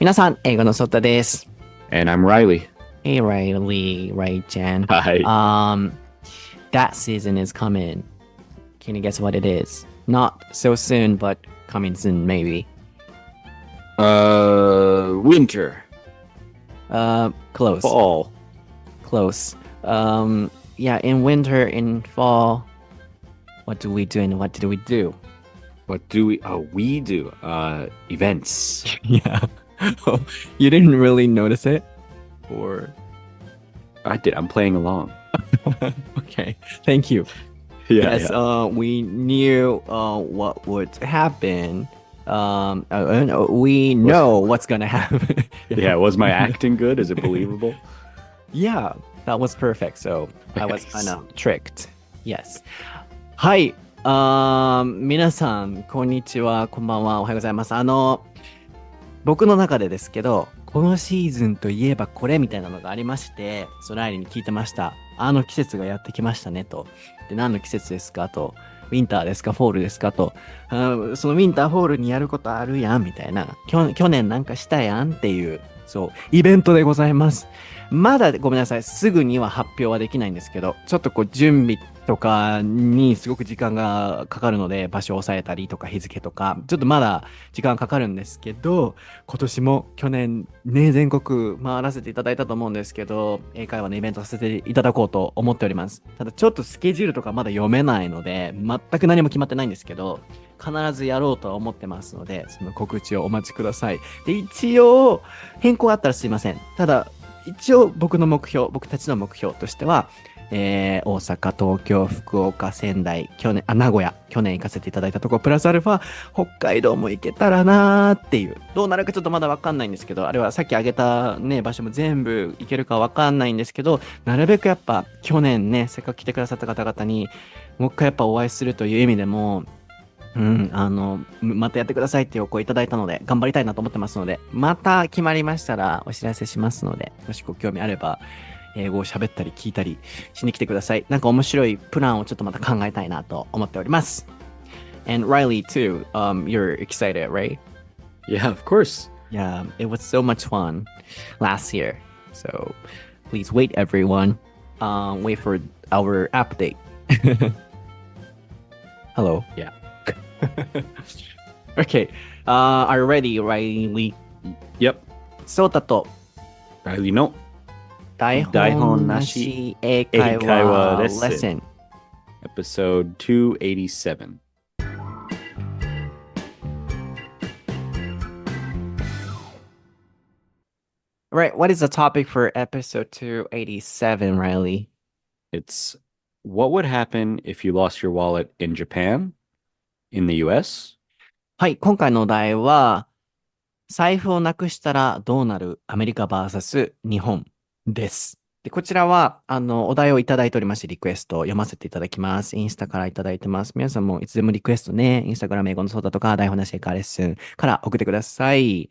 皆さん、英語のソータです。And I'm Reilly. Hey, Ray-chan. Hi. That season is coming. Can you guess what it is? Not so soon, but coming soon, maybe. Winter. Close. Fall. Close. Yeah, in winter, in fall, what do we do and what do we do? What do we? We do events. Yeah. You didn't really notice it? Or I did. I'm playing along. Okay, thank you. Yes. We knew what would happen. We know what's gonna happen. Yeah. Was my acting good? Is it believable? Yeah, that was perfect. So I was Nice. kind of tricked. Yes. はい。皆さん、こんにちは、こんばんは、おはようございます。僕の中でですけど、このシーズンといえばこれみたいなのがありまして、ライリーに聞いてました。季節がやってきましたねと。で、何の季節ですかと。ウィンターですかフォールですかと。そのウィンターフォールにやることあるやんみたいな。去年なんかしたやんっていう、イベントでございます。まだごめんなさい。すぐには発表はできないんですけど、ちょっと準備とかにすごく時間がかかるので、場所を抑えたりとか日付とか、ちょっとまだ時間かかるんですけど、今年も去年ね、全国回らせていただいたと思うんですけど、英会話のイベントさせていただこうと思っております。ただちょっとスケジュールとかまだ読めないので、全く何も決まってないんですけど、必ずやろうとは思ってますので、その告知をお待ちください。で、一応、変更あったらすいません。ただ、一応僕たちの目標としては、大阪、東京、福岡、仙台、名古屋、去年行かせていただいたところ、プラスアルファ、北海道も行けたらなーっていう。どうなるかちょっとまだわかんないんですけど、あれはさっき挙げたね、場所も全部行けるかわかんないんですけど、なるべくやっぱ去年ね、せっかく来てくださった方々に、もう一回やっぱお会いするという意味でも、またやってくださいっていうお声いただいたので、頑張りたいなと思ってますので、また決まりましたらお知らせしますので、もしご興味あれば、英語を喋ったり聞いたりしに来てください。なんか面白いプランをちょっとまた考えたいなと思っております。And Riley too, you're excited, right? Yeah, of course. Yeah, it was so much fun last year. So please wait everyone. Wait for our update. Hello. Yeah. Okay. Are you ready, Riley? Yep. ソータと Reilly no. 台本なし英会話レッスン Episode 287. Right, what is the topic for episode 287, Riley? It's what would happen if you lost your wallet in Japan, in the US? はい、今回のお題は、財布をなくしたらどうなるアメリカ vs 日本です。で、こちらは、お題をいただいておりまして、リクエストを読ませていただきます。インスタからいただいてます。皆さんもいつでもリクエストね、インスタグラム英語のソータとか、台本なし英会話レッスンから送ってください。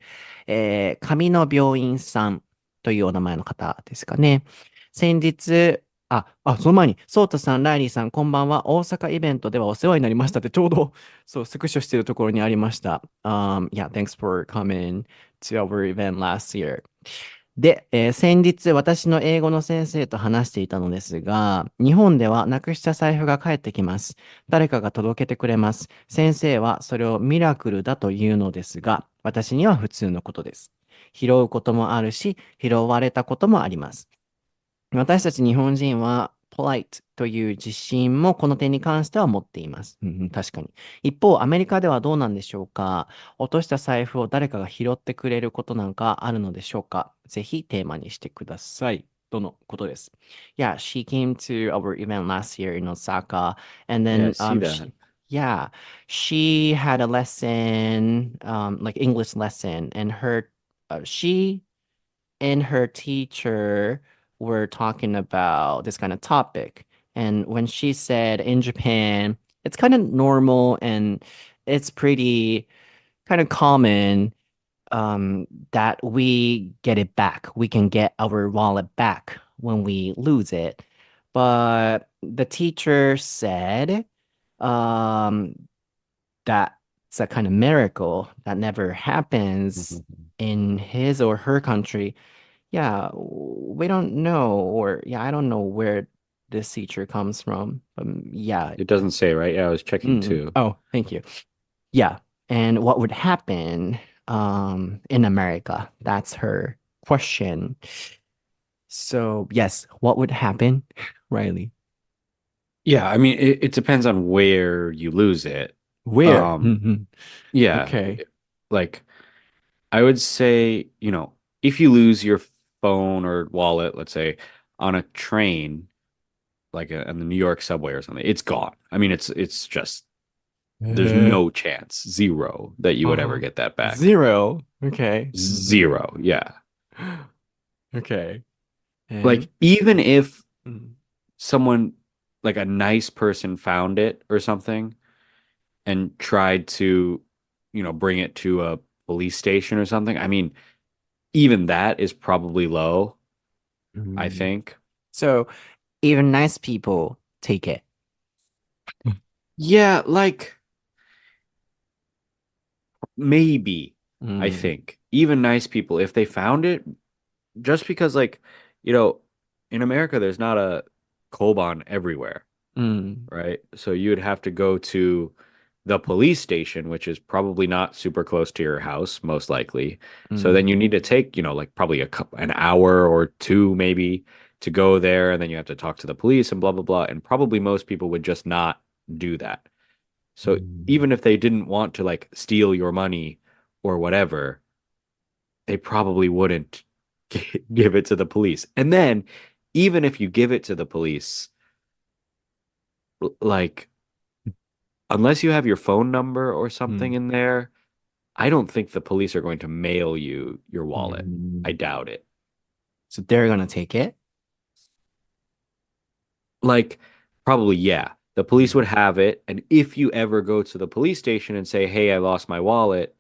紙の病院さんというお名前の方ですかね。先日、その前に、ソータさん、ライリーさん、こんばんは。大阪イベントではお世話になりましたって、ちょうど、スクショしているところにありました。Yeah, thanks for coming to our event last year. で、先日私の英語の先生と話していたのですが、日本ではなくした財布が返ってきます。誰かが届けてくれます。先生はそれをミラクルだというのですが、私には普通のことです。拾うこともあるし、拾われたこともあります。私たち日本人は、polite という自信もこの点に関しては持っています。確かに。一方、アメリカではどうなんでしょうか。落とした財布を誰かが拾ってくれることなんかあるのでしょうか。ぜひテーマにしてください。とのことです。Yeah, she came to our event last year in Osaka, and Yeah, I then see that. she had a lesson, like English lesson, and she and her teacher were talking about this kind of topic. And when she said in Japan, it's kind of normal and it's pretty kind of common that we get it back. We can get our wallet back when we lose it. But the teacher said that's a kind of miracle that never happens in his or her country, yeah, we don't know, or yeah, I don't know where this teacher comes from. Yeah. It doesn't say, right? Yeah, I was checking too. Oh, thank you. Yeah. And what would happen in America? That's her question. So, yes, what would happen, Riley? Yeah, I mean, it depends on where you lose it. Where? Um, yeah, Okay. like I would say, if you lose your phone or wallet, let's say on a train, like on the New York subway or something, it's gone. I mean, it's just there's Uh, no chance, zero, that you would ever uh-huh. get that back. Zero. Okay. Zero, yeah. Okay. Like And even if mm, someone like a nice person found it or something and tried to, bring it to a police station or something, I mean, even that is probably low, I mm. think. So even nice people take it. Yeah, like maybe, I Mm, think. Even nice people, if they found it, just because like, you know, in America there's not a Koban everywhere, mm, right? So you would have to go to the police station, which is probably not super close to your house, most likely. So then you mm, need to take, like probably an hour or two maybe to go there, and then you have to talk to the police and blah blah blah. And probably most people would just not do that. So mm, even if they didn't want to like steal your money or whatever, they probably wouldn't give it to the police. And then even if you give it to the police, like unless you have your phone number or something mm, in there, I don't think the police are going to mail you your wallet. I mm. doubt it. So they're gonna take it. Like, probably, yeah. The police Mm, would have it. And if you ever go to the police station and say, hey, I lost my wallet,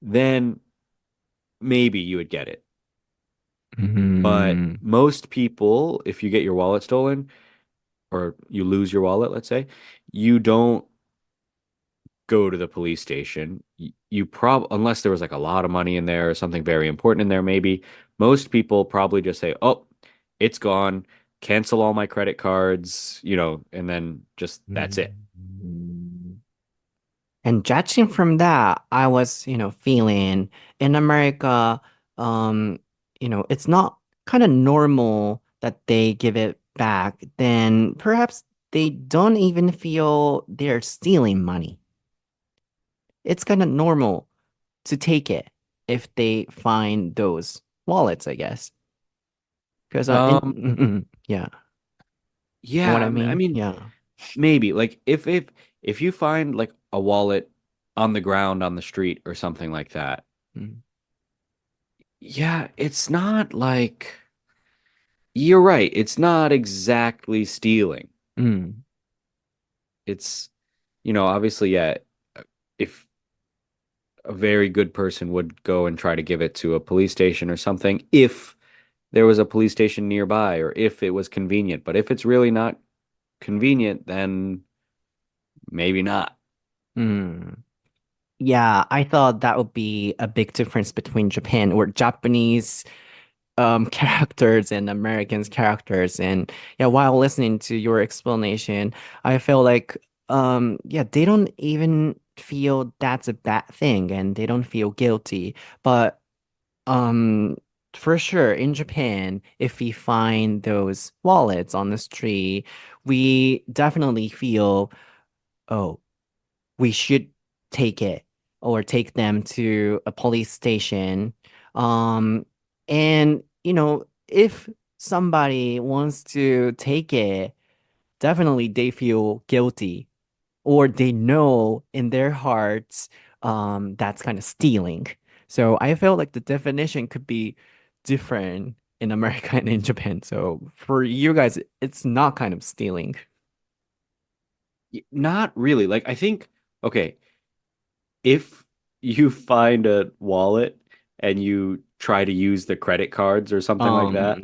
then maybe you would get it. But mm, most people, if you get your wallet stolen or you lose your wallet, let's say, you don't go to the police station. Unless there was like a lot of money in there or something very important in there, maybe most people probably just say, "Oh, it's gone. Cancel all my credit cards," and then just that's it. mm. And judging from that, I was, feeling in America, um, it's not kind of normal that they give it back. Then perhaps they don't even feel they're stealing money. It's kind of normal to take it if they find those wallets, I guess. Because Um, yeah, what yeah, I I mean, mean, yeah. maybe like if you find like a wallet on the ground on the street or something like that, Mm, yeah, it's not like you're right. It's not exactly stealing. mm, It's, obviously, yeah, if a very good person would go and try to give it to a police station or something, if there was a police station nearby or if it was convenient. But if it's really not convenient, then maybe not. mm. Yeah, I thought that would be a big difference between Japan or Japanese characters and Americans characters. And yeah, while listening to your explanation, I feel like yeah, they don't even feel that's a bad thing and they don't feel guilty. But um for sure in Japan, if we find those wallets on the street, we definitely feel, oh, we should take it or take them to a police station. Um, and if somebody wants to take it, definitely they feel guilty or they know in their hearts that's kind of stealing. So I felt like the definition could be different in America and in Japan. So for you guys, it's not kind of stealing. Not really. Like, I think, okay, if you find a wallet and you try to use the credit cards or something like that,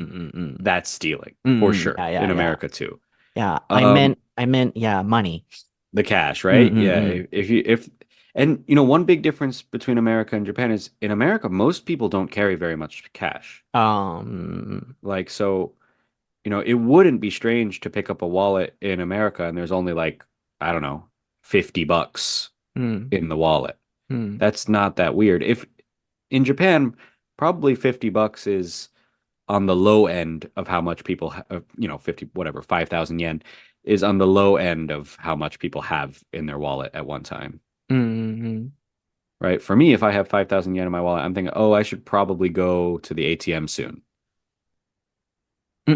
that's stealing for sure Yeah, yeah, in yeah. America too. Yeah, Um, I meant, yeah, money. the cash, right? Yeah. Mm-mm-mm. If And one big difference between America and Japan is in America, most people don't carry very much cash. あー、うん、Like, so, it wouldn't be strange to pick up a wallet in America and there's only like, I don't know, $50 うん、in the wallet. うん、That's not that weird. If in Japan, probably $50 is on the low end of how much people, 50, whatever, 5,000 yen is on the low end of how much people have in their wallet at one time. うん、うん。Right? For me, if I have 5,000 yen in my wallet, I'm thinking, oh, I should probably go to the ATM soon.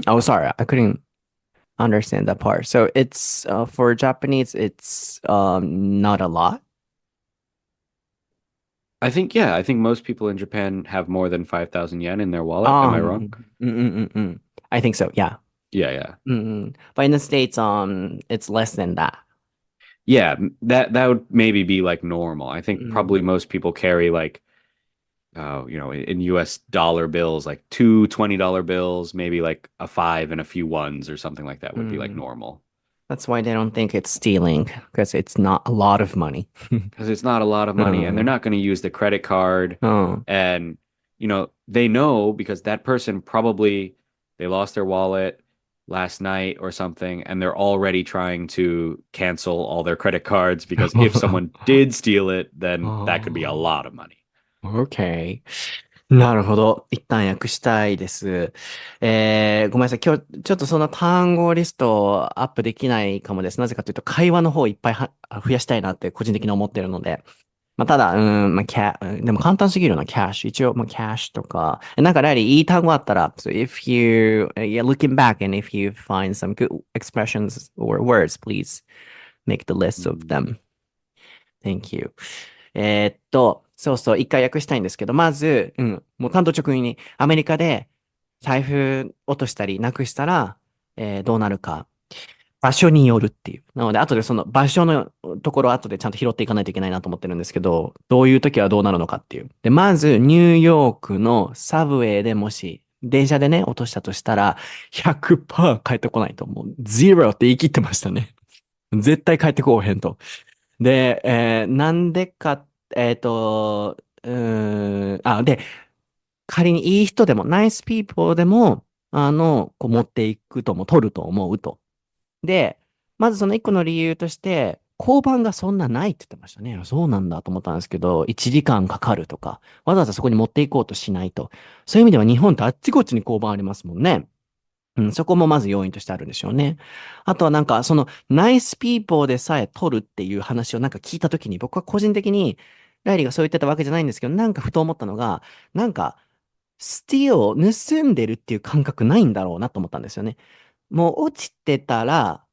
Oh, sorry, I couldn't understand that part. So it's for Japanese, it's not a lot. I think most people in Japan have more than 5,000 yen in their wallet. Am I wrong? うん。I think so, yeah. Yeah, yeah. But in the States, it's less than that. Yeah, that would maybe be like normal. I think うん、probably most people carry like in US dollar bills, like two $20 bills, maybe like a five and a few ones or something like that う would be like ん。normal. That's why they don't think it's stealing, because it's not a lot of money. Because it's not a lot of う money and they're ん、not going to use the credit card. うん、And, they know because that person probably they lost their wallet last night or something and they're already trying to cancel all their credit cards because if someone did steal it, then that could be a あ lot of money. ー OK。なるほど。一旦訳したいです。ごめんなさい。今日、ちょっとその単語リストをアップできないかもです。なぜかというと、会話の方をいっぱい増やしたいなって個人的に思ってるので。まあ、ただ、まあ、でも簡単すぎるな、キャッシュ。一応、まあ、キャッシュとか。なんか、やはりいい単語あったら、so if yeah, looking back and if you find some good expressions or words, please make the list of Mm. them. Thank you. そうそう、一回訳したいんですけど、まず、もう単刀直入に、アメリカで財布落としたりなくしたら、どうなるか。場所によるっていう。なので、後でその場所のところを後でちゃんと拾っていかないといけないなと思ってるんですけど、どういう時はどうなるのかっていう。で、まず、ニューヨークのサブウェイでもし、電車でね、落としたとしたら、100%帰ってこないと。もう、ゼロって言い切ってましたね。絶対帰ってこうへんと。で、なんでか、で、仮にいい人でも、ナイスピーポーでも、こう持っていくとも、取ると思うと。で、まずその一個の理由として、交番がそんなないって言ってましたね。そうなんだと思ったんですけど、1時間かかるとか、わざわざそこに持っていこうとしないと。そういう意味では日本ってあっちこっちに交番ありますもんね。そこもまず要因としてあるんでしょうね。あとはなんか、その、ナイスピーポーでさえ取るっていう話をなんか聞いたときに、僕は個人的に、ライリーがそう言ってたわけじゃないんですけど、なんかふと思ったのが、なんか、スティールを盗んでるっていう感覚ないんだろうなと思ったんですよね。もう落ちてたら、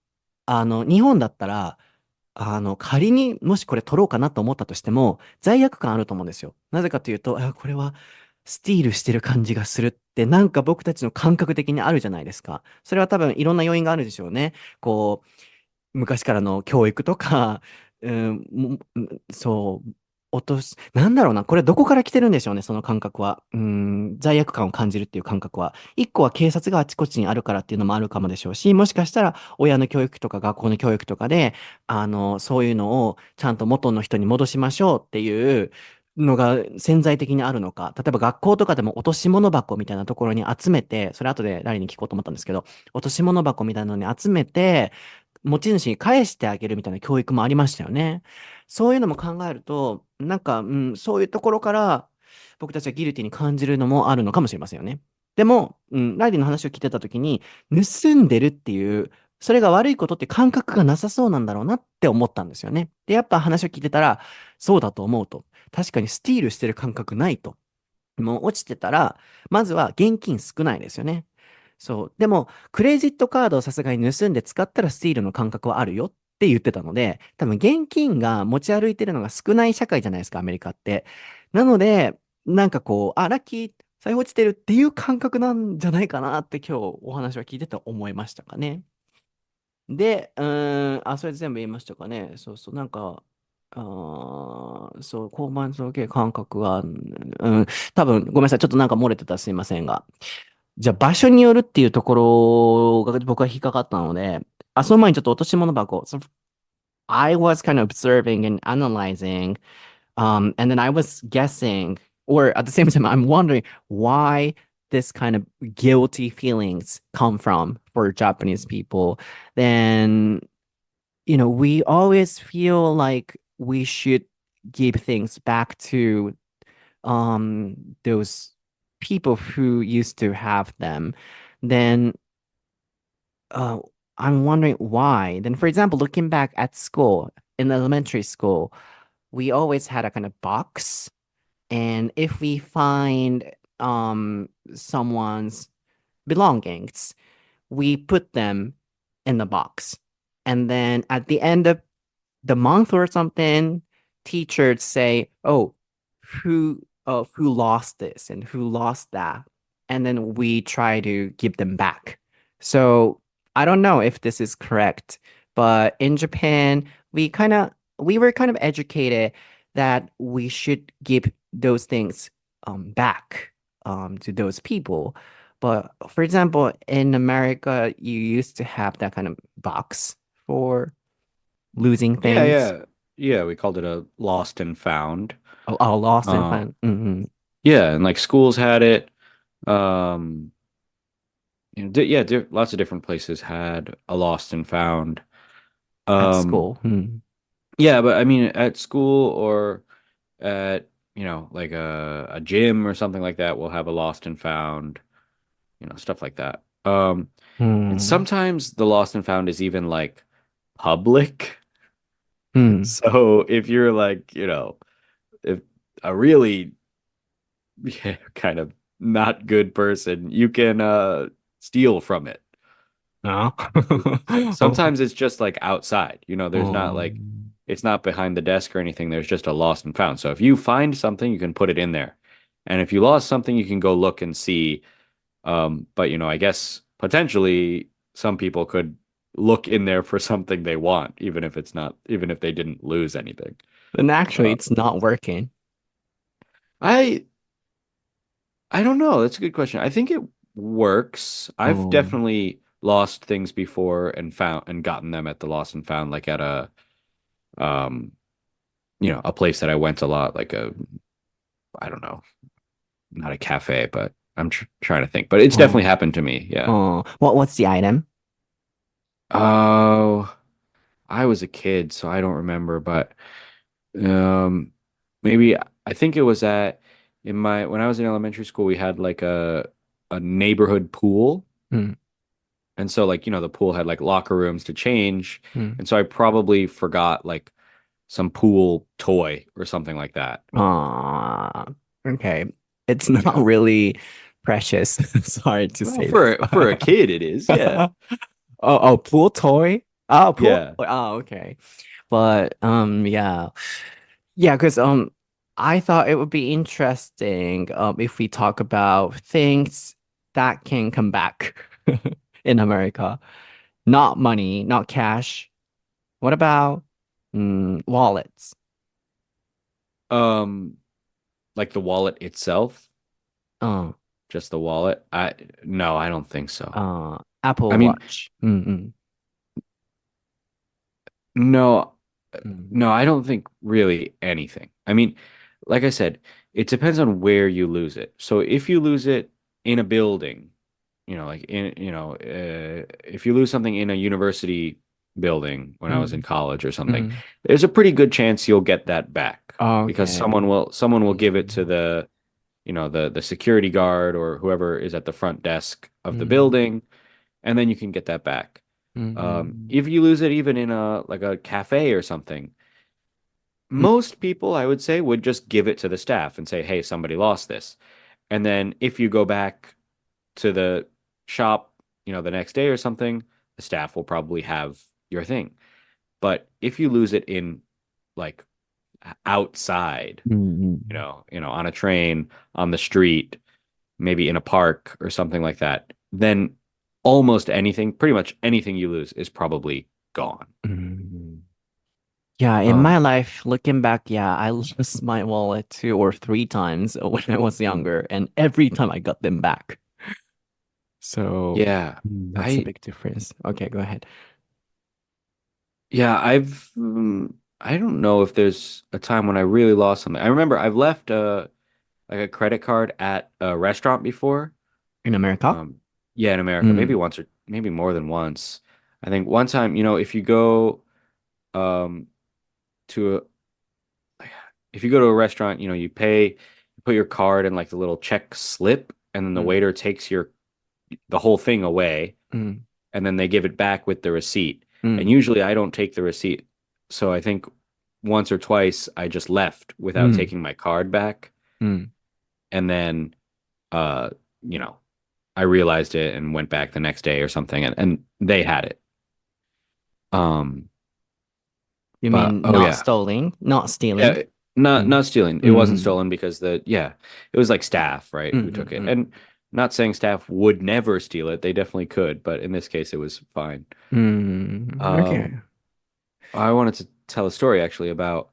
日本だったら、仮にもしこれ取ろうかなと思ったとしても、罪悪感あると思うんですよ。なぜかというと、これはスティールしてる感じがするって、なんか僕たちの感覚的にあるじゃないですか。それは多分いろんな要因があるでしょうね。こう、昔からの教育とか、そう、なんだろうな、これどこから来てるんでしょうね、その感覚は。罪悪感を感じるっていう感覚は。一個は警察があちこちにあるからっていうのもあるかもでしょうし、もしかしたら親の教育とか学校の教育とかで、そういうのをちゃんと元の人に戻しましょうっていうのが潜在的にあるのか。例えば学校とかでも落とし物箱みたいなところに集めて、それ後で誰に聞こうと思ったんですけど、落とし物箱みたいなのに集めて、持ち主に返してあげるみたいな教育もありましたよね。そういうのも考えると、なんか、そういうところから僕たちはギルティに感じるのもあるのかもしれませんよね。でも、ライリーの話を聞いてたときに、盗んでるっていう、それが悪いことって感覚がなさそうなんだろうなって思ったんですよね。で、やっぱ話を聞いてたら、そうだと思うと。確かにスティールしてる感覚ないと。もう落ちてたら、まずは現金少ないですよね。そう。でも、クレジットカードをさすがに盗んで使ったらスティールの感覚はあるよって言ってたので、多分現金が持ち歩いてるのが少ない社会じゃないですか、アメリカって。なので、なんかこう、ラッキー、財布落ちてるっていう感覚なんじゃないかなって今日お話は聞いてて思いましたかね。で、それで全部言いましたかね。そうそう、なんか、そう、交番造形感覚が、多分、ごめんなさい。ちょっとなんか漏れてたらすいませんが。じゃあ場所によるっていうところが僕は引っかかったので、その前にちょっと落とし物箱。I was kind of observing and analyzing, and then I was guessing, or at the same time, I'm wondering why this kind of guilty feelings come from for Japanese people. Then, we always feel like we should give things back to those people who used to have them. Then uh, I'm wondering why. Then, for example, looking back at school, in elementary school, we always had a kind of box. And if we find someone's belongings, we put them in the box. And then at the end of the month or something, teachers say, "Oh, who lost this and who lost that?" And then we try to give them back. So I don't know if this is correct, but in Japan, we were kind of educated that we should give those things back to those people. But for example, in America, you used to have that kind of box for losing Yeah, things. yeah. Yeah, we called it a lost and found. Oh, lost and Uh, found. Hmm. yeah, and like schools had it. Um, yeah, lots of different places had a lost and found. At Um, school. Hmm. yeah, but I mean, at school or at, like a gym or something like that, we'll have a lost and found, stuff like that. And Hmm. sometimes the lost and found is even like public. Hmm. So if you're like, if a really yeah, kind of not good person, you can steal from it. No. Sometimes it's just like outside, there's not like Um, it's not behind the desk or anything. There's just a lost and found. So if you find something, you can put it in there. And if you lost something, you can go look and see. But I guess potentially some people could look in there for something they want, even if they didn't lose anything. and actually, Uh, it's not working. I I don't know. That's a good question. I think it works. I've Um, definitely lost things before and found and gotten them at the lost and found, like at um a place that I went a lot, like I don't know, not a cafe, but I'm trying to think. But it's definitely um, happened to me. Yeah. what's the item? Oh, I was a kid, so I don't remember, but um maybe I think it was at in my when I was in elementary school, we had like a neighborhood pool. Hmm. And so like, the pool had like locker rooms to change. Hmm. And so I probably forgot like some pool toy or something like that. Uh, okay. It's not Yeah. really precious. Sorry to Well, say this. for a kid it is. Yeah. Pool toy? Oh, pool. Yeah. Oh, okay. But yeah. Yeah, because I thought it would be interesting if we talk about things that can come back in America. Not money, not cash. What about wallets? Um like the wallet itself, Uh, just the wallet. I No, I don't think so. I Apple mean, Watch. Mm-mm. no, Mm. no, I don't think really anything. I mean, like I said, it depends on where you lose it. So if you lose it in a building, like if you lose something in a university building when I was in Mm. college or something, Mm. there's a pretty good chance you'll get that back because Okay. someone will give it to Mm. the security guard or whoever is at the front desk of the Mm. building, and then you can get that back. Mm. If you lose it even in a cafe or something, Mm. most people, I would say, would just give it to the staff and say, "Hey, somebody lost this." And then if you go back to the shop, the next day or something, the staff will probably have your thing. But if you lose it in like outside, Mm. on a train, on the street, maybe in a park or something like that, then almost anything, pretty much anything you lose is probably gone. Mm. Yeah, in my Um, life, looking back, yeah, I lost my wallet 2 or 3 times when I was mm, younger, and every time I got them back. So yeah, that's a I big difference. Okay, go ahead. Yeah, I don't know if there's a time when I really lost something. I remember I've left like a credit card at a restaurant before. In America? Um, yeah, in America, maybe うん。once or maybe more than once. I think one time, if you go um to a if you go to a restaurant, you pay, you put your card in like the little check slip, and then the うん。waiter takes the whole thing away, うん。and then they give it back with the receipt. う And ん。usually I don't take the receipt. So I think once or twice I just left う without ん。taking my card back. うん。And then uh, you know, I realized it and went back the next day or something, and they had it. Um, You but mean oh not yeah. stealing? Not stealing? Yeah, not うん。not stealing. う It wasn't ん。stolen because it was like staff, う right, ん。who took う it. ん。And not saying staff would never steal it. They definitely could, but in this case it was fine. うん。Um, Okay. I wanted to tell a story actually about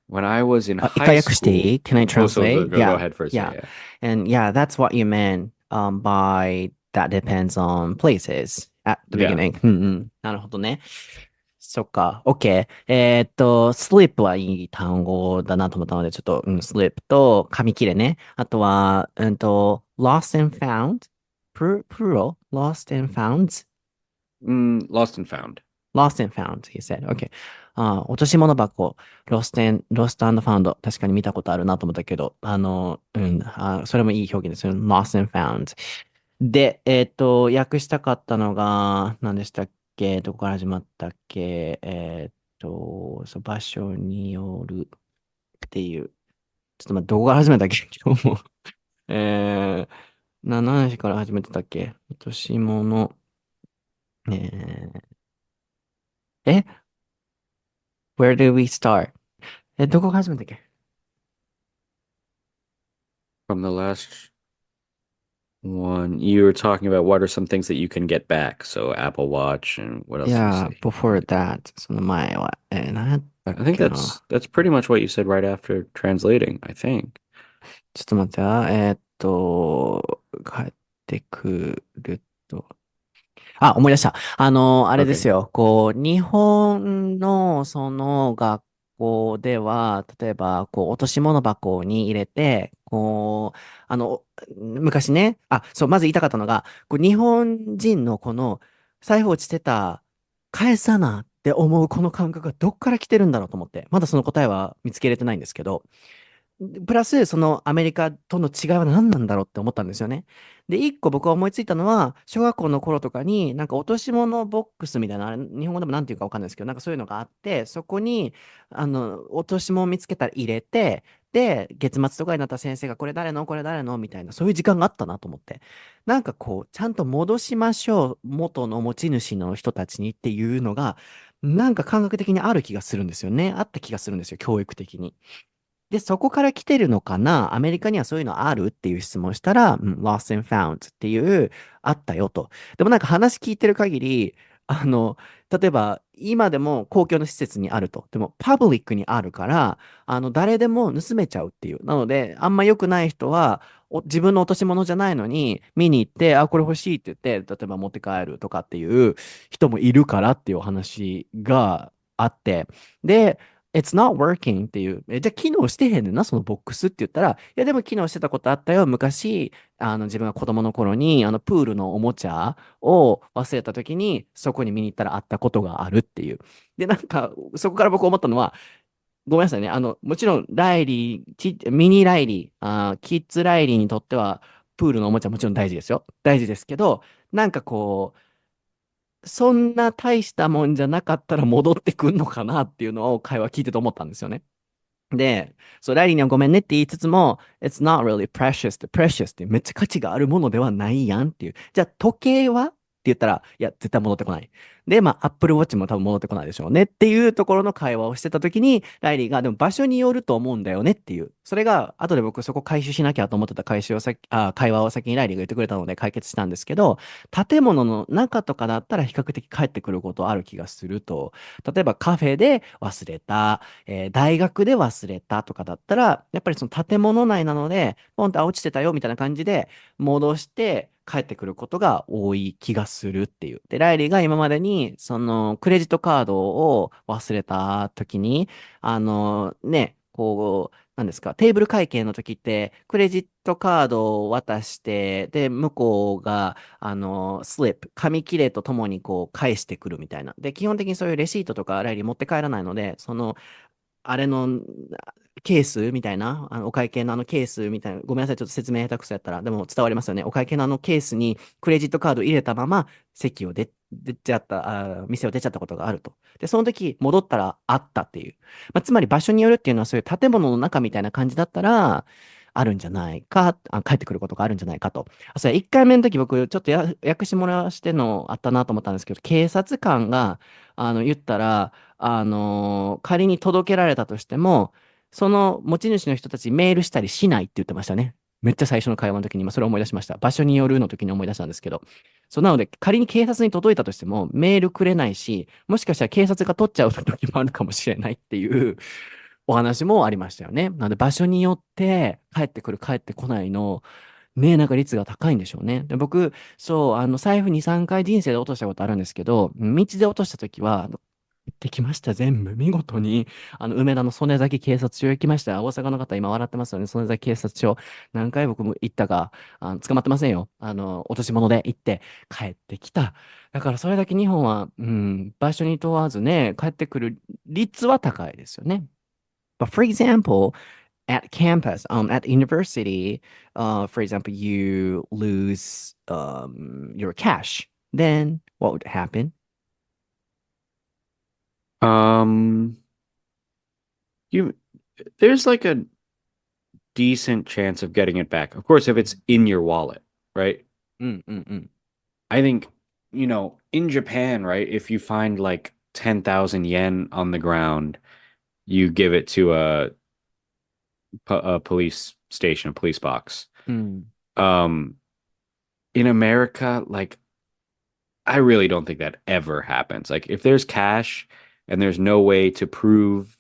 when I was in 一回 high 訳してい school.い Can I Oh, so translate? go Yeah. ahead first. Yeah, Yeah. yeah. And yeah, that's what you meant by that depends on places at the Yeah. beginning. うんうん。なるほどね。そっか。OK。sleep はいい単語だなと思ったので、ちょっと、sleep と紙切れね。あとは、lost and found. Plural? Lost and found? Lost and found. Lost and found, he said. Okay. 落とし物箱。lost and found. 確かに見たことあるなと思ったけど、それもいい表現ですよ。lost and found. で、訳したかったのが、何でしたっけどこから始まったっけそう、場所によるっていう。ちょっと待って、どこから始めたっけ今日も。何時から始めてたっけ落とし物。ええ Where do we start? どこから始めたっけ From the last one, you were talking about what are some things that you can get back. So Apple Watch, and what else did you Yeah, say? before that, その前は、何やったっ I think けな。that's pretty much what you said right after translating, I think. ちょっと待って帰ってくると。あ、思い出した。あれです Okay. よ。日本のその学校では、例えば、落とし物箱に入れて、昔ね、そう、まず言いたかったのが、日本人のこの、財布落ちてた、返さなって思うこの感覚がどっから来てるんだろうと思って、まだその答えは見つけれてないんですけど、プラス、そのアメリカとの違いは何なんだろうって思ったんですよね。で、一個僕が思いついたのは、小学校の頃とかに、なんか落とし物ボックスみたいな、あれ、日本語でもなんていうかわかんないですけど、なんかそういうのがあって、そこに、落とし物見つけたら入れて、で、月末とかになったら先生が、これ誰のみたいな、そういう時間があったなと思って。なんかちゃんと戻しましょう、元の持ち主の人たちにっていうのが、なんか感覚的にある気がするんですよね。あった気がするんですよ、教育的に。で、そこから来てるのかなアメリカにはそういうのあるっていう質問をしたら、lost and found っていう、あったよと。でもなんか話聞いてる限り、例えば、今でも公共の施設にあると。でも、パブリックにあるから、誰でも盗めちゃうっていう。なので、あんま良くない人は、自分の落とし物じゃないのに、見に行って、これ欲しいって言って、例えば持って帰るとかっていう人もいるからっていうお話があって、で、It's not working っていう。じゃあ機能してへんねんな、そのボックスって言ったら、いやでも機能してたことあったよ。昔、自分が子供の頃に、プールのおもちゃを忘れた時に、そこに見に行ったらあったことがあるっていう。で、なんか、そこから僕思ったのは、ごめんなさいね。もちろん、ライリー、ミニライリー、キッズライリーにとっては、プールのおもちゃもちろん大事ですよ。大事ですけど、なんかそんな大したもんじゃなかったら戻ってくんのかなっていうのを会話聞いてて思ったんですよね。で、そう、ラリーにはごめんねって言いつつも、It's not really precious ってめっちゃ価値があるものではないやんっていう。じゃあ時計はって言ったら、いや、絶対戻ってこない。で、Apple Watch も多分戻ってこないでしょうねっていうところの会話をしてた時に、ライリーが、でも場所によると思うんだよねっていう。それが、後で僕そこ回収しなきゃと思ってた会話を先にライリーが言ってくれたので解決したんですけど、建物の中とかだったら比較的帰ってくることある気がすると。例えばカフェで忘れた、大学で忘れたとかだったら、やっぱりその建物内なので、ポンと落ちてたよみたいな感じで戻して、返ってくることが多い気がするっていう。で、ライリーが今までに、その、クレジットカードを忘れた時に、なんですか、テーブル会計の時って、クレジットカードを渡して、で、向こうが、スリップ、紙切れとともにこう返してくるみたいな。で、基本的にそういうレシートとかライリー持って帰らないので、あれのケースみたいな、お会計のケースみたいな、ごめんなさい、ちょっと説明下手くそやったら、でも伝わりますよね。お会計のケースにクレジットカード入れたまま、席を出ちゃった、店を出ちゃったことがあると。で、その時、戻ったらあったっていう。まあ、つまり場所によるっていうのは、そういう建物の中みたいな感じだったら、あるんじゃないか、帰ってくることがあるんじゃないかと。それ1回目の時僕、ちょっと訳してもらわしてのあったなと思ったんですけど、警察官が、言ったら、仮に届けられたとしても、その持ち主の人たちにメールしたりしないって言ってましたね。めっちゃ最初の会話の時に、今それを思い出しました。場所によるの時に思い出したんですけど。そうなので、仮に警察に届いたとしても、メールくれないし、もしかしたら警察が取っちゃう時もあるかもしれないっていうお話もありましたよね。なので、場所によって、帰ってくる、帰ってこないの、ね、なんか率が高いんでしょうね。で、僕、そう、財布2、3回人生で落としたことあるんですけど、道で落とした時は、できました、全部。見事に、梅田の曽根崎警察署行きました。大阪の方、今笑ってますよね。曽根崎警察署。何回僕も行ったか、捕まってませんよ。落とし物で行って、帰ってきた。だから、それだけ日本は、場所に問わずね、帰ってくる率は高いですよね。But for example, at campus, at university, for example, you lose your cash. Then what would happen? Um, you there's like a decent chance of getting it back. Of course, if it's in your wallet, right? うんうんうん。I think, in Japan, right, if you find like 10,000 yen on the ground, you give it to a police station, a police box. うん。Um, in America, like, I really don't think that ever happens. Like, if there's cash and there's no way to prove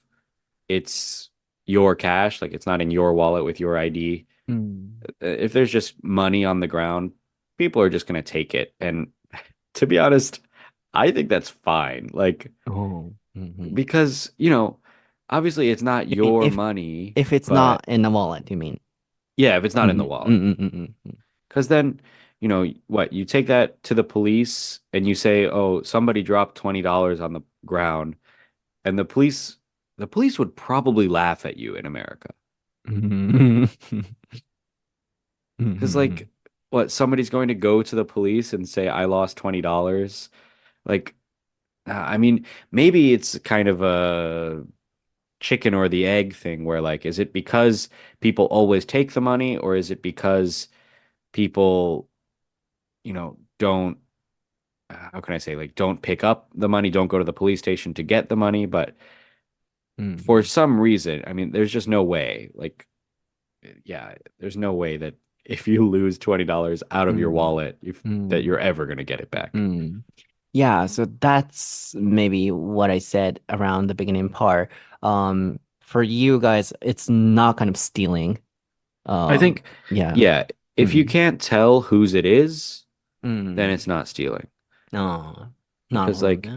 it's your cash, like it's not in your wallet with your ID, うん。if there's just money on the ground, people are just going to take it. And to be honest, I think that's fine. Like, おう。うんうん。because, obviously it's not I- your If money, if it's but not in the wallet, you mean? yeah, if it's うんう not in the んうん wallet. うんうんうん。Because then, what, you take that to the police and you say, oh, somebody dropped $20 on the ground, and the police would probably laugh at you in America. うんうんうんうんう Because, ん like, what, somebody's going to go to the police and say, I lost $20? Like, I mean, maybe it's kind of a chicken or the egg thing where, like, is it because people always take the money, or is it because people, don't, how can I say, like, don't pick up the money, don't go to the police station to get the money, but うんう for ん some reason, I mean, there's just no way. Like, yeah, there's no way that if you lose $20 out う of your ん wallet, う that ん you're ever going to get it う back. ん Yeah, so that's maybe what I said around the beginning part. For you guys, it's not kind of stealing. I think, Yeah. yeah, if you うん。can't tell whose it is, う then ん。it's not stealing. ああ、なる Because, ほど like, ね。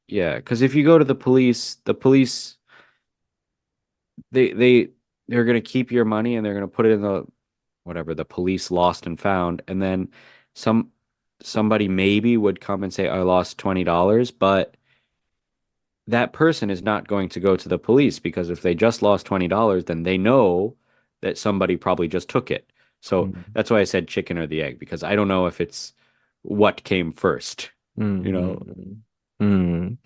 yeah, because if you go to the police, they they they're gonna keep your money and they're gonna put it in the whatever the police lost and found, and then some somebody maybe would come and say I lost $20, but that person is not going to go to the police because if they just lost $20, then they know that somebody probably just took it. う So ん。that's why I said chicken or the egg, because I don't know if it's what came first, うん。you う know. ん。うん。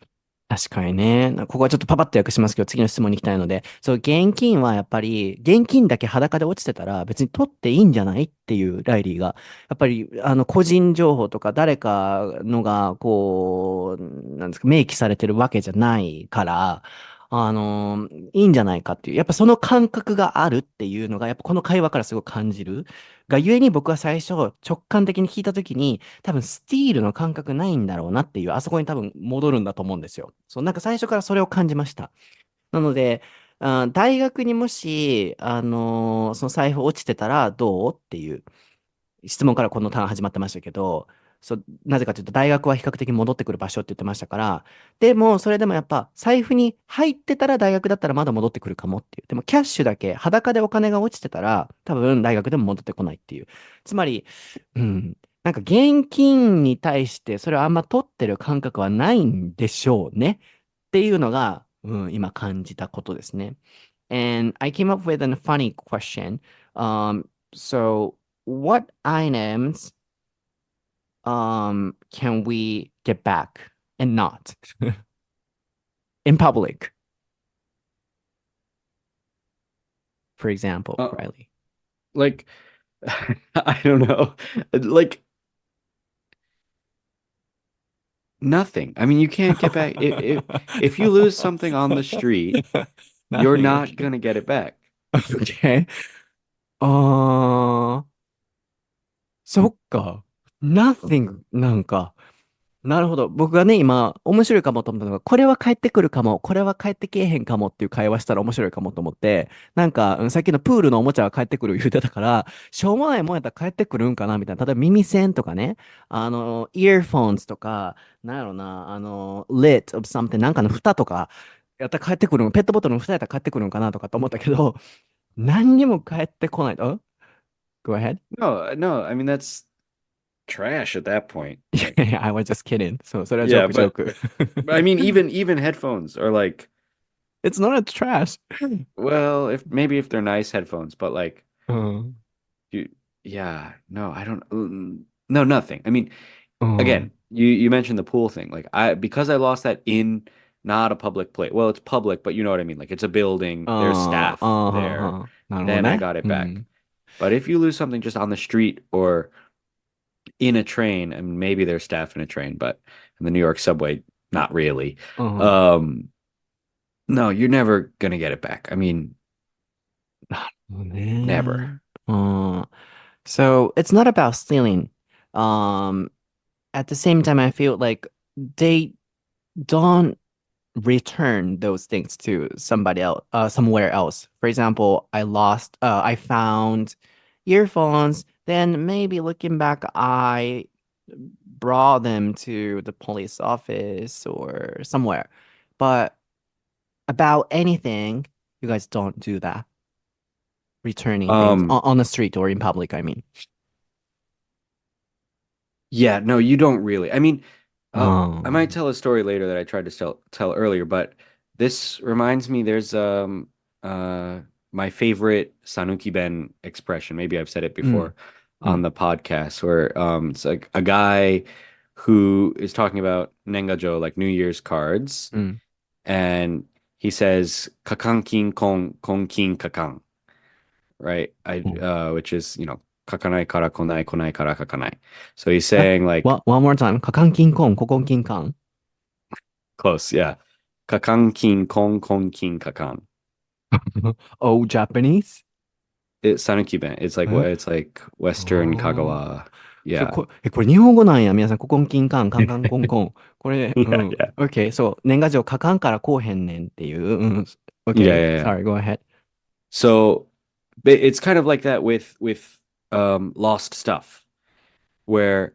確かにね。ここはちょっとパパッと訳しますけど、次の質問に行きたいので、そう、現金はやっぱり、現金だけ裸で落ちてたら別に取っていいんじゃないっていうライリーが、やっぱり、個人情報とか誰かのが、こう、なんですか、明記されてるわけじゃないから、いいんじゃないかっていう、やっぱその感覚があるっていうのが、やっぱこの会話からすごく感じる。がゆえに僕は最初直感的に聞いたときに、多分スティールの感覚ないんだろうなっていう、あそこに多分戻るんだと思うんですよ。そう、なんか最初からそれを感じました。なので、大学にもし、その財布落ちてたらどうっていう。質問からこのターン始まってましたけど、なぜかというと大学は比較的戻ってくる場所って言ってましたから、でもそれでもやっぱ財布に入ってたら大学だったらまだ戻ってくるかもっていう。でもキャッシュだけ裸でお金が落ちてたら多分大学でも戻ってこないっていう。つまり、うん、なんか現金に対してそれをあんま取ってる感覚はないんでしょうねっていうのが、今感じたことですね。And I came up with a funny question. So what items can we get back and not in public, for example, Uh, Riley? like, I don't know. Like, nothing. I mean, you can't get back. If you lose something on the street, you're Nothing. not Okay. gonna get it back. Okay. ああ、そっか。Nothing なんか。なるほど。僕がね、今、面白いかもと思ったのが、これは帰ってくるかも、これは帰ってけえへんかもっていう会話したら面白いかもと思って、なんか、さっきのプールのおもちゃが帰ってくる言うてたから、しょうもないもんやったら帰ってくるんかなみたいな。例えば耳栓とかね、イヤーフォンズとか、なんやろな、lid of something、なんかの蓋とか、やったら帰ってくるん、ペットボトルの蓋やったら帰ってくるんかなとかと思ったけど、何にも帰ってこないと。Go ahead. No, no. I mean, that's trash at that point. Like, I was just kidding. そう、それはジョーyeah, ク、ジョーク。but I mean, even headphones are like, It's not a trash. well, if maybe if they're nice headphones, but like, うん。you, yeah, no, I don't, no, nothing. I mean, うん。again, you mentioned the pool thing. Like because I lost that in not a public place. Well, it's public, but you know what I mean. Like it's a building, there's ああ、staff there. なるほど Then I ね。got it う back. ん。But if you lose something just on the street or in a train, and maybe there's staff in a train, but in the New York subway, not really. うん。Um, no, you're never gonna get it back. I mean, なるほど never. ね。うん。So it's not about stealing. Um, at the same time, I feel like they don't return those things to somebody else, somewhere else. For example, I found earphones. Then maybe looking back, I brought them to the police office or somewhere. But about anything, you guys don't do that. Returning things Um, on the street or in public, I mean. yeah, no, you don't really. I mean, I might Um, tell a story later that I tried to tell earlier, but this reminds me there's uh my favorite Sanuki Ben expression. Maybe I've said it うん、before う on ん、the podcast where it's like a guy who is talking about Nengajo, like New Year's cards, うん。and he says kakan kin kon kin kakan, right? Which is, kakanai kara konai konai kara kakanai. So he's え、saying like one more time. カカンキンコン、ココンキンカン。close, yeah. Kakan kin kon kon kin kakan. Oh, Japanese? It's Sanuki Ben. It's like whatえ、it's like Western ああ。Kagawa. そう、Yeah. これ日本語なんや。皆さん、ココンキンカン、カンカンコンコン。これ、う Yeah, ん。yeah. OK、そう。年賀状書かんからこうへんねんっていう。うん。Yeah, OK、yeah, yeah. sorry, go ahead. So it's kind of like that with lost stuff where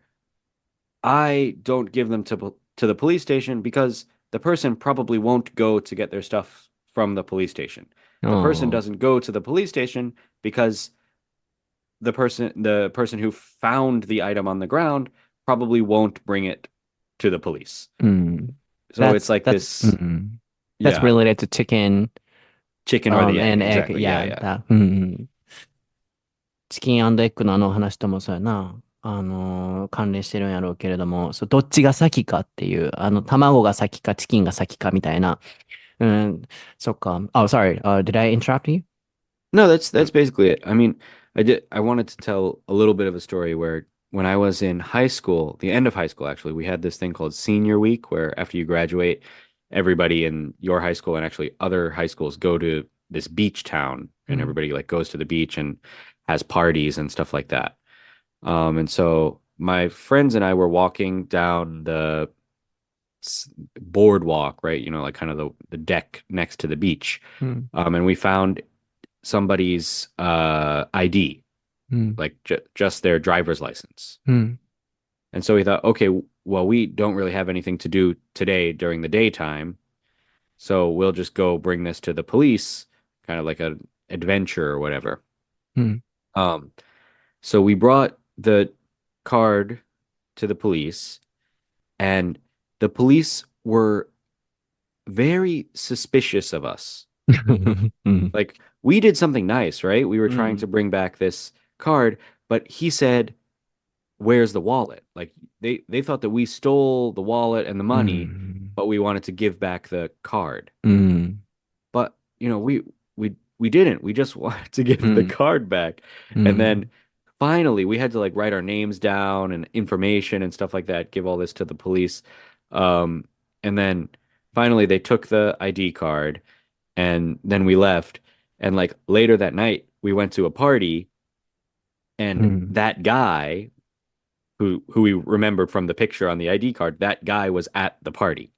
I don't give them to the police station because the person probably won't go to get their stuff from the police station. う The person ん。doesn't go to the police station because the person who found the item on the ground probably won't bring it to the police. うん。So it's likeう this, ん。That's yeah, related to chicken, chicken or the egg. and egg. Exactly. Yeah, Yeah, yeah. うん。チキンエッグのあの話ともそうやな。関連してるんやろうけれども、そう、どっちが先かっていう、卵が先かチキンが先かみたいな。うん、そっか。Oh, sorry. Did I interrupt you? No, that's basically it. I mean, I wanted to tell a little bit of a story where when I was in high school, the end of high school actually, we had this thing called senior week where after you graduate, everybody in your high school and actually other high schools go to this beach town and うん。everybody like goes to the beach and has parties and stuff like that. And so my friends and I were walking down the boardwalk, right? Like kind of the deck next to the beach. うん。And we found somebody's ID. うん。like just their driver's license. うん。And so we thought, okay, well, we don't really have anything to do today during the daytime, so we'll just go bring this to the police, kind of like an adventure or whatever. うん。Um, so we brought the card to the police, and the police were very suspicious of us. うん。Like, we did something nice, right? We were う trying to ん。bring back this card, but he said, "Where's the wallet?" Like they thought that we stole the wallet and the う money, ん。but we wanted to give back the card. うん。But, we didn't. We just wanted to う give the ん。card back. う And ん。then finally we had to like write our names down and information and stuff like that, give all this to the police. Um, and then finally they took the ID card and then we left. And like later that night, we went to a party, う and ん。that guy who we remembered from the picture on the ID card, that guy was at the party.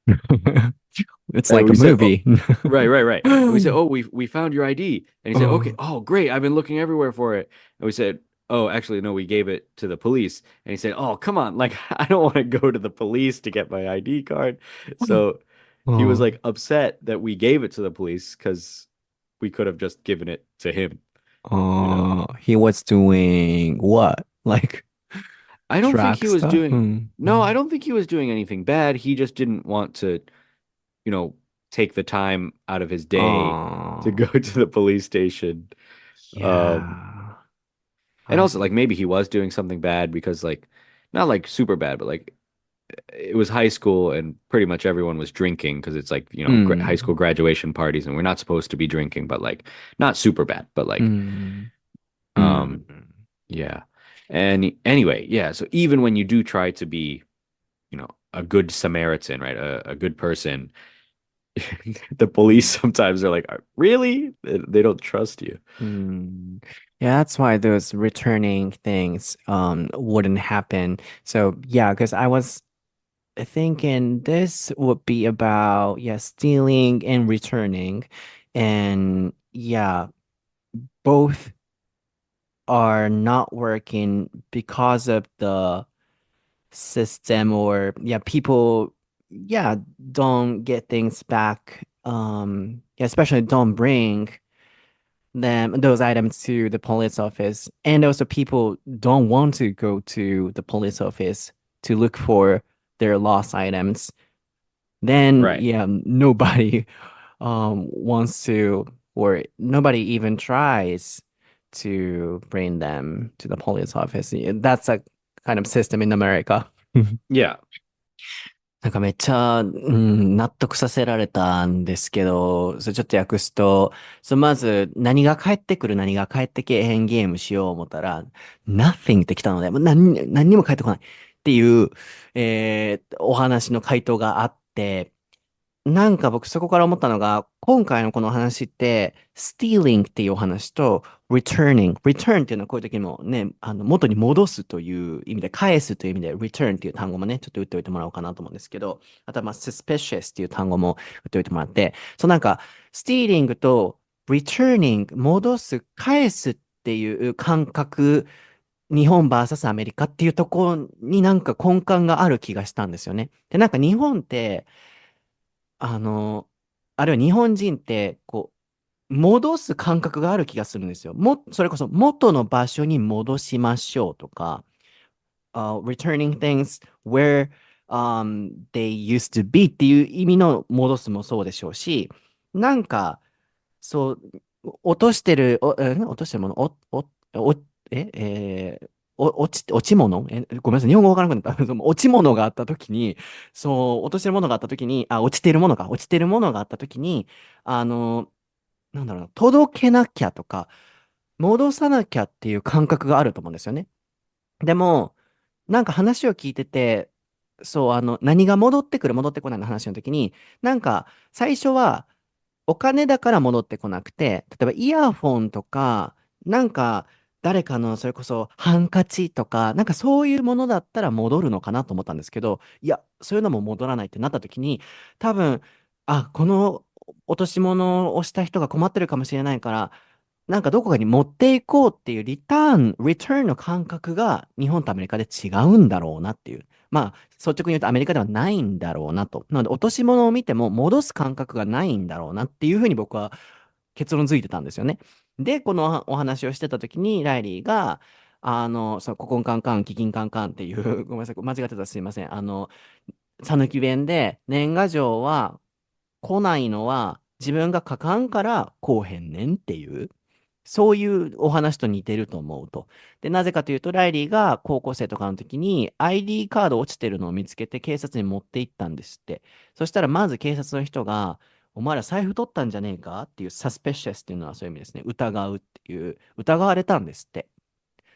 It's And like a we said, "Oh, movie. right, right, right." And we said, Oh. "Oh, we found your ID." And he said, "Okay, oh, great. I've been looking everywhere for it." And we said, "Oh, actually, no, we gave it to the police." And he said, "Oh, come on. Like, I don't want to go to the police to get my ID card." So he was like upset that we gave it to the police because we could have just given it to him, you know. He was doing what? Like I don't think drag he was stuff? doing, うん。う no, I ん。don't think he was doing anything bad. He just didn't want to, you know, take the time out of his day to go ああ。to the police station. い Um, やー。and also like maybe he was doing something bad because like not like super bad, but like it was high school and pretty much everyone was drinking because it's like, う high school ん。graduation parties and we're not supposed to be drinking, but like not super bad, but う like ん。うん。um yeah. And anyway, yeah, so even when you do try to be, a good Samaritan, right? A good person, the う police ん。sometimes are like, really? They don't trust you. Mm. Yeah, that's why those returning things wouldn't happen. So yeah, because I was thinking this would be about stealing and returning. And yeah, both are not working because of the system or people don't get things back. Especially don't bring those items to the police office. And also people don't want to go to the police office to look for their lost items. Then Right. nobody wants to or nobody even tries to bring them to the police office. That's a kind of system in America. Yeah. なんかめっちゃ、納得させられたんですけど、それちょっと訳すと、まず何が返ってくる何が返ってけえへんゲームしよう思ったら、nothing って来たので、もう何にも返ってこないっていう、お話の回答があって、なんか僕そこから思ったのが、今回のこの話って、stealing っていうお話と、return っていうのはこういう時もね、元に戻すという意味で、返すという意味で、return っていう単語もね、ちょっと打っておいてもらおうかなと思うんですけど、あとはsuspicious っていう単語も打っておいてもらって、なんか、stealing と returning、戻す、返すっていう感覚、日本 vs アメリカっていうところになんか根幹がある気がしたんですよね。で、なんか日本って、あの、あるいは日本人って、戻す感覚がある気がするんですよ。それこそ元の場所に戻しましょうとか、returning things where they used to be っていう意味の戻すもそうでしょうし、なんか、そう、落としてる、落としてるもの、お、え、えー落ち物ごめんなさい。日本語わからなくなった。その落ち物があったときに、落としてるものがあったときに、落ちてるものか。落ちてるものがあったときに、あの、なんだろうな、届けなきゃとか、戻さなきゃっていう感覚があると思うんですよね。でも、なんか話を聞いてて、何が戻ってくる、戻ってこないの話の時に、なんか、最初は、お金だから戻ってこなくて、例えばイヤフォンとか、なんか、誰かのそれこそハンカチとか、なんかそういうものだったら戻るのかなと思ったんですけど、いや、そういうのも戻らないってなった時に、多分、この落とし物をした人が困ってるかもしれないから、なんかどこかに持っていこうっていうリターンの感覚が日本とアメリカで違うんだろうなっていう。まあ、率直に言うとアメリカではないんだろうなと。なので、落とし物を見ても戻す感覚がないんだろうなっていうふうに僕は結論づいてたんですよね。で、このお話をしてた時に、ライリーが、そのココンカンカン、キキンカンカンっていう、ごめんなさい、間違ってたらすいません。讃岐弁で、年賀状は来ないのは自分が書かんから来おへんねんっていう、そういうお話と似てると思うと。で、なぜかというと、ライリーが高校生とかの時に ID カード落ちてるのを見つけて警察に持って行ったんですって。そしたらまず警察の人が、お前ら財布取ったんじゃねえかっていう、サスペシャスっていうのはそういう意味ですね。疑うっていう、疑われたんですって。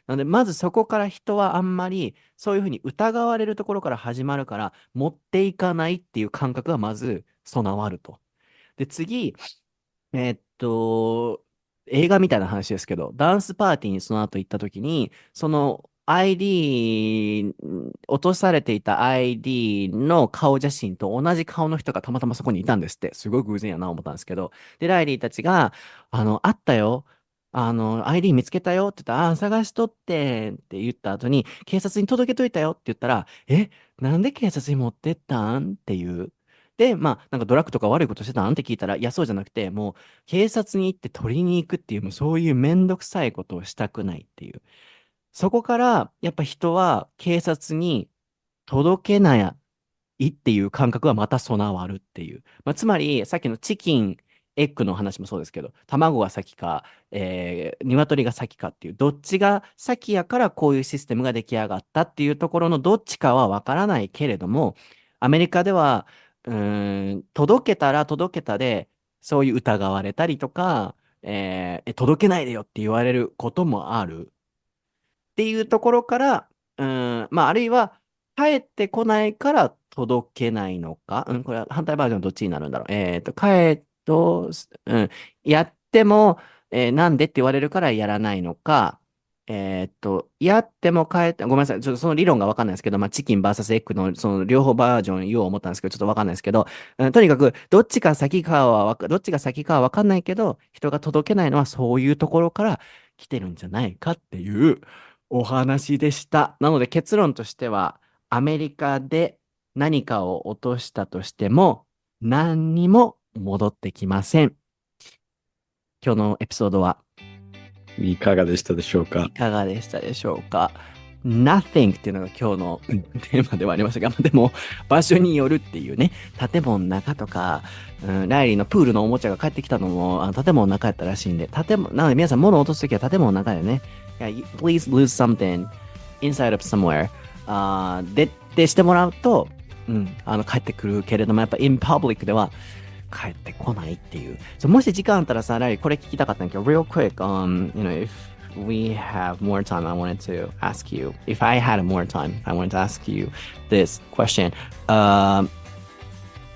なので、まずそこから人はあんまりそういうふうに疑われるところから始まるから、持っていかないっていう感覚がまず備わると。で、次、えーっと、映画みたいな話ですけど、ダンスパーティーにその後行った時に、その 落とされていた ID の顔写真と同じ顔の人がたまたまそこにいたんですって。すごい偶然やな思ったんですけど。で、ライリーたちが、あったよ。ID 見つけたよって言ったら、探しとってって言った後に、警察に届けといたよって言ったら、なんで警察に持ってったんっていう。で、まあ、なんかドラッグとか悪いことしてたんって聞いたら、いや、そうじゃなくて、もう警察に行って取りに行くっていう、もうそういうめんどくさいことをしたくないっていう。そこから、やっぱ人は警察に届けないっていう感覚はまた備わるっていう。まあ、つまり、さっきのチキン、エッグの話もそうですけど、卵が先か、鶏が先かっていう、どっちが先やからこういうシステムが出来上がったっていうところのどっちかはわからないけれども、アメリカでは、届けたら届けたで、そういう疑われたりとか、届けないでよって言われることもある。っていうところから、まあ、あるいは、帰ってこないから届けないのか。これは反対バージョンどっちになるんだろう。やっても、なんでって言われるからやらないのか。やっても帰って、ごめんなさい。ちょっとその理論がわかんないですけど、まあ、チキン VS エッグのその両方バージョン言おう思ったんですけど、ちょっとわかんないですけど、とにかく、どっちが先かはわかんないけど、人が届けないのはそういうところから来てるんじゃないかっていう、お話でした。なので結論としては、アメリカで何かを落としたとしても、何にも戻ってきません。今日のエピソードはいかがでしたでしょうか？いかがでしたでしょうか？ Nothing っていうのが今日のテーマではありましたが、でも場所によるっていうね、建物の中とか、ライリーのプールのおもちゃが帰ってきたのも建物の中やったらしいんで、なので皆さん物を落とすときは建物の中でね、please lose something inside of somewhere ってしてもらうと、帰ってくるけれども、やっぱ in public では帰ってこないっていう。もし時間あったらさ、ライリーこれ聞きたかったんだけど、real quick, if we have more time, I wanted to ask you, if I had more time, I wanted to ask you this question. Yeah,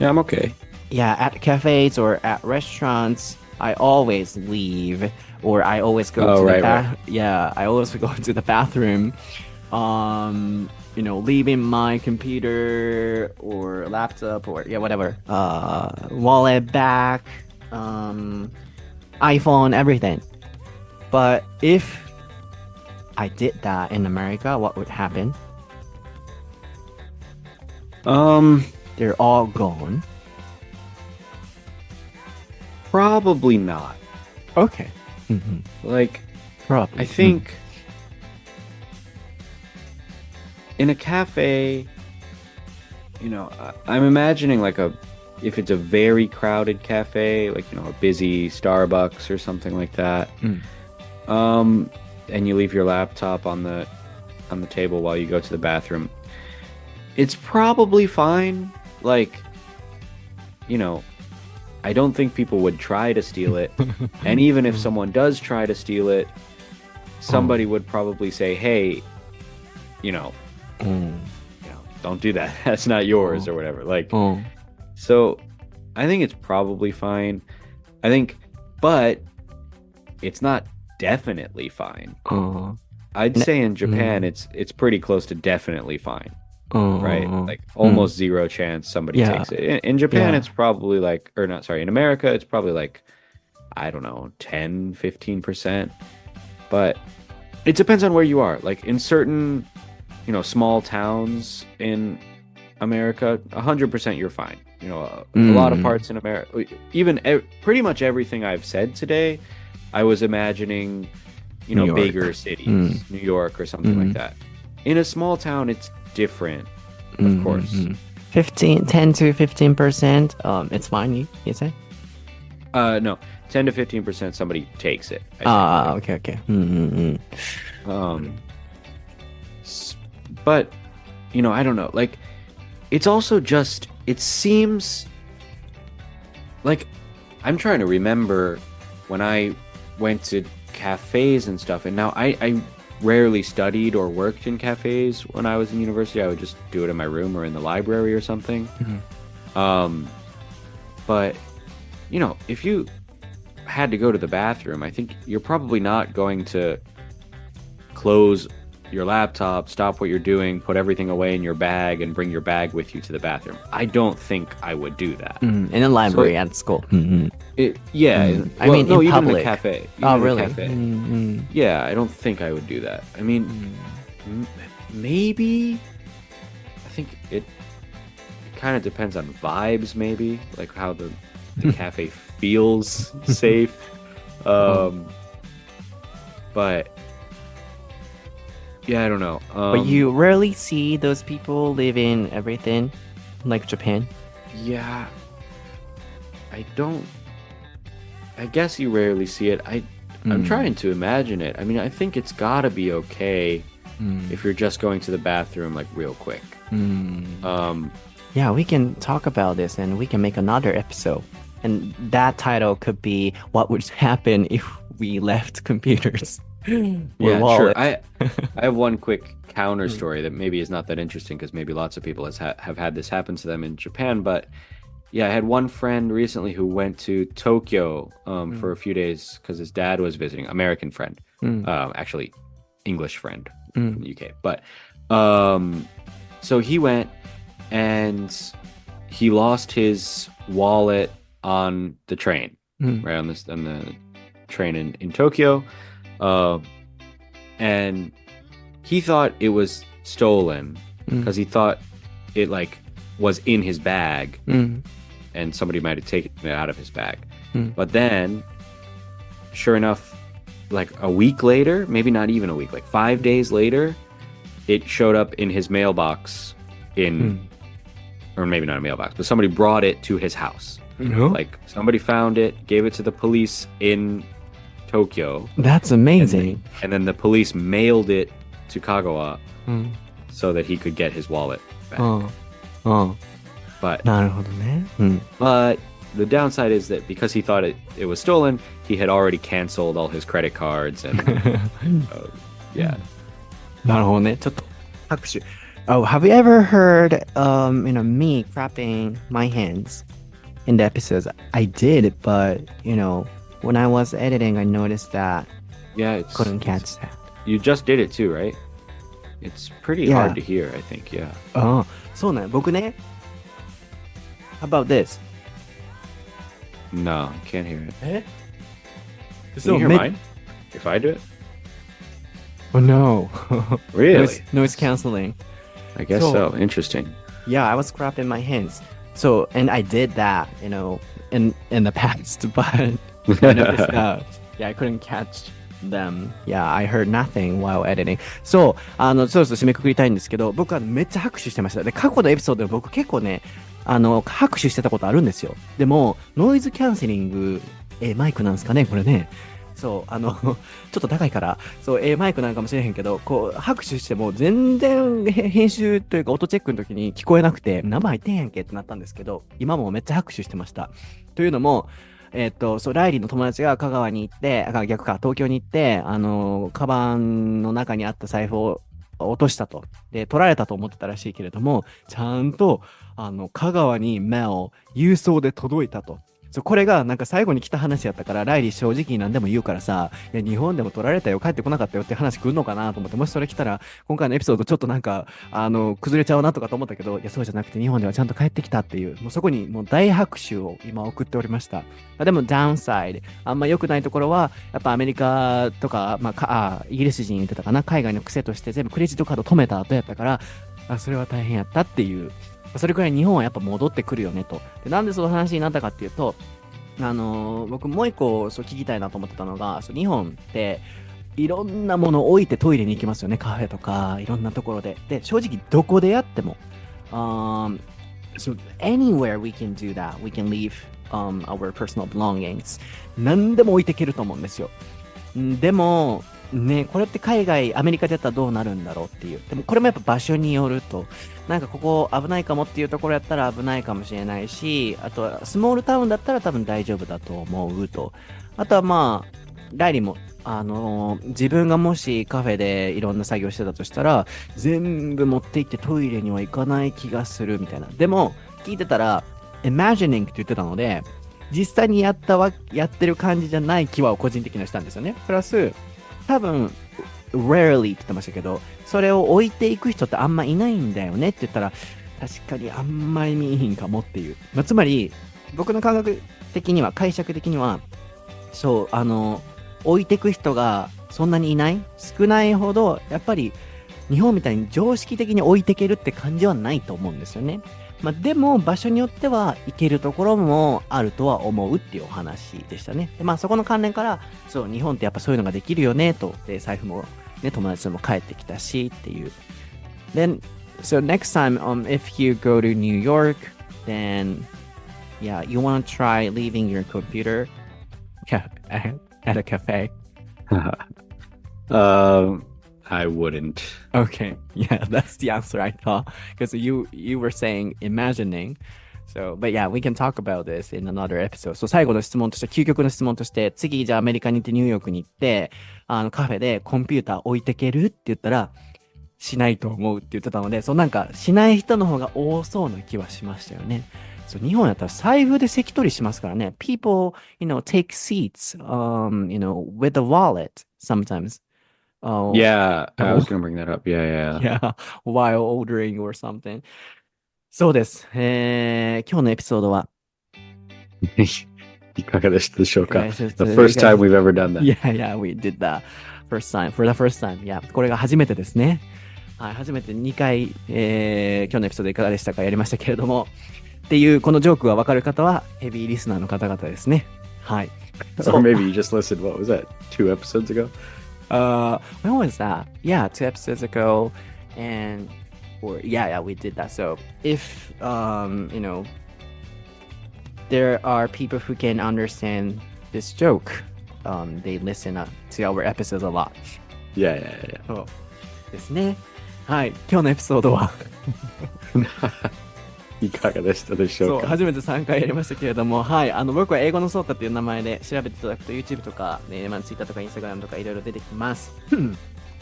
I'm okay. Yeah, at cafes or at restaurants, I always leave or I always go Oh, to the right, right. bath. Yeah, I always go to the bathroom. Leaving my computer or laptop or yeah, whatever. Wallet, bag, iPhone, everything. But if I did that in America, what would happen? They're all gone. Probably not. Okay. Like, Probably. I think in a cafe, I'm imagining if it's a very crowded cafe, like, a busy Starbucks or something like that, and you leave your laptop on the table while you go to the bathroom, it's probably fine. Like, I don't think people would try to steal it. And even if someone does try to steal it, somebody would probably say, hey, don't do that. That's not yours or whatever. So I think it's probably fine. But it's not definitely fine. I'd say in Japan, it's pretty close to definitely fine. Right? Like almost zero chance somebody takes it. In Japan, it's probably in America, it's probably I don't know, 10, 15%. But it depends on where you are. Like in certain, small towns in America, 100% you're fine. A lot of parts in America, even pretty much everything I've said today, I was imagining, bigger cities, New York or something like that. In a small town, it's different, of course. 10 to 15%, it's fine, you say? No, 10 to 15% somebody takes it. Okay. But, I don't know. Like, it's also just, it seems like I'm trying to remember when I went to cafes and stuff. And now I rarely studied or worked in cafes when I was in university. I would just do it in my room or in the library or something. But, if you had to go to the bathroom, I think you're probably not going to close your laptop, stop what you're doing, put everything away in your bag, and bring your bag with you to the bathroom. I don't think I would do that. In a library at school. I mean, in even public. in a cafe. Really? Yeah, I don't think I would do that. I mean, maybe. I think it kind of depends on vibes, maybe, like how the cafe feels safe. But yeah, I don't know. But you rarely see those people living everything like Japan. Yeah, I guess you rarely see it. I'm trying to imagine it. I mean, I think it's gotta be okay if you're just going to the bathroom like real quick. Yeah, we can talk about this and we can make another episode. And that title could be What Would Happen If We Left Computers. Yeah, sure. I have one quick counter story that maybe is not that interesting because maybe lots of people have had this happen to them in Japan. But yeah, I had one friend recently who went to Tokyo for a few days because his dad was visiting. American friend, actually English friend from the UK. But so he went and he lost his wallet on the train, right on the train in Tokyo. And he thought it was stolen because he thought it like was in his bag and somebody might have taken it out of his bag. But then, sure enough, like a week later, maybe not even a week, like 5 days later, it showed up in his mailbox or maybe not a mailbox, but somebody brought it to his house. Like somebody found it, gave it to the police in Tokyo. That's amazing. And then the police mailed it to Kagawa so that he could get his wallet back. But なるほどね。but the downside is that because he thought it was stolen, he had already canceled all his credit cards and yeah. なるほどね。ちょっと拍手。Oh, have you ever heard me clapping my hands in the episodes? I did, but when I was editing, I noticed that couldn't catch that. You just did it too, right? It's pretty hard to hear, I think, yeah. そうね。僕ね。How about this? No, can't hear it. Can you hear mine? If I do it? Oh no. Really? Noise canceling. I guess so. Interesting. Yeah, I was clapping my hands. So, and I did that, in the past, but I noticed that, I couldn't catch them. Yeah, I heard nothing while editing. そう、そろそろ締めくくりたいんですけど、僕はめっちゃ拍手してました。で、過去のエピソードで僕結構ね、拍手してたことあるんですよ。でも、ノイズキャンセリング、マイクなんですかね、これね。そう、ちょっと高いから、そう、マイクなんかもしれへんけど、こう、拍手しても全然編集というか音チェックの時に聞こえなくて、生入ってんやんけってなったんですけど、今もめっちゃ拍手してました。というのも、そう、ライリーの友達が香川に行って、逆か、東京に行って、カバンの中にあった財布を落としたと。で、取られたと思ってたらしいけれども、ちゃんと、香川に郵送で届いたと。そう、これがなんか最後に来た話やったから、ライリー正直に何でも言うからさ、いや、日本でも取られたよ、帰ってこなかったよって話来るのかなと思って、もしそれ来たら、今回のエピソードちょっとなんか、崩れちゃうなとかと思ったけど、いや、そうじゃなくて日本ではちゃんと帰ってきたっていう、もうそこにもう大拍手を今送っておりました。でも、ダウンサイド、あんま良くないところは、やっぱアメリカとか、イギリス人言ってたかな、海外の癖として全部クレジットカード止めた後やったから、それは大変やったっていう。それくらい日本はやっぱ戻ってくるよねと。で、なんでその話になったかっていうと、僕もう一個そう聞きたいなと思ってたのが、日本っていろんなものを置いてトイレに行きますよね。カフェとかいろんなところで。で、正直どこでやっても、so anywhere we can do that, we can leave our personal belongings. 何でも置いていけると思うんですよ。でも、ね、これって海外、アメリカでやったらどうなるんだろうっていう。でもこれもやっぱ場所によると、なんかここ危ないかもっていうところやったら危ないかもしれないし、あとはスモールタウンだったら多分大丈夫だと思うと。あとはまあ、ライリーも、自分がもしカフェでいろんな作業してたとしたら、全部持って行ってトイレには行かない気がするみたいな。でも、聞いてたら、imagining って言ってたので、実際にやってる感じじゃない気は個人的にはしたんですよね。プラス、多分、rarely って言ってましたけど、それを置いていく人ってあんまいないんだよねって言ったら、確かにあんまり見えひんかもっていう。つまり、僕の感覚的には、解釈的には、そう、置いていく人がそんなにいない少ないほど、やっぱり日本みたいに常識的に置いていけるって感じはないと思うんですよね。でも場所によっては行けるところもあるとは思うっていうお話でしたね。で、そこの関連から、そう、日本ってやっぱそういうのができるよねと、で、財布もね、友達とも帰ってきたしっていう。Then, so next time, if you go to New York, then, yeah, you want to try leaving your computer at a cafe. I wouldn't. Okay, yeah, that's the answer I thought. Because you were saying imagining. So, but yeah, we can talk about this in another episode. So, 最後の質問として、究極の質問として、次、じゃあアメリカに行ってニューヨークに行って、カフェでコンピューター置いてけるって言ったら、しないと思うって言ってたので、そうなんか、しない人の方が多そうな気はしましたよね。そう、日本やったら財布で席取りしますからね。People, take seats, with a wallet sometimes. Yeah, I was going to bring that up. Yeah. Yeah, while ordering or something. そうです。今日のエピソードは、いかがでしたでしょうか Okay, The first time we've ever done that. Yeah, we did that for the first time. Yeah, これが初めてですね。はい、初めて2回、今日のエピソードいかがでしたかやりましたけれども、っていうこのジョークがわかる方はヘビーリスナーの方々ですね。はい。Or maybe you just listened, what was that, 2 episodes ago? When was that? Yeah, 2 episodes ago. Yeah, we did that. So if, there are people who can understand this joke, they listen to our episodes a lot. Yeah. そうですね。はい。今日のエピソードは、いかがでしたでしょそうう、か初めて3回やりましたけれども、はい。僕は英語のソータっていう名前で調べていただくと YouTube とか、Twitter とか Instagram とかいろいろ出てきます。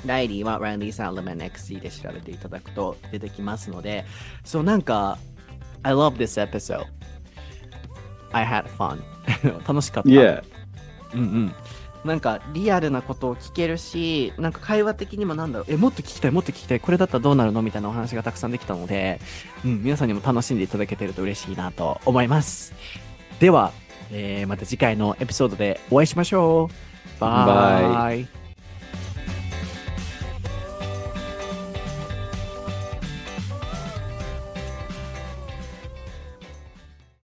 ライリーは Randy Salomon XC で調べていただくと出てきますので、そうなんか、I love this episode.I had fun. 楽しかった。Yeah. なんかリアルなことを聞けるし、なんか会話的にもなんだろう、もっと聞きたい、これだったらどうなるのみたいなお話がたくさんできたので、皆さんにも楽しんでいただけてると嬉しいなと思います。では、また次回のエピソードでお会いしましょう。バイ。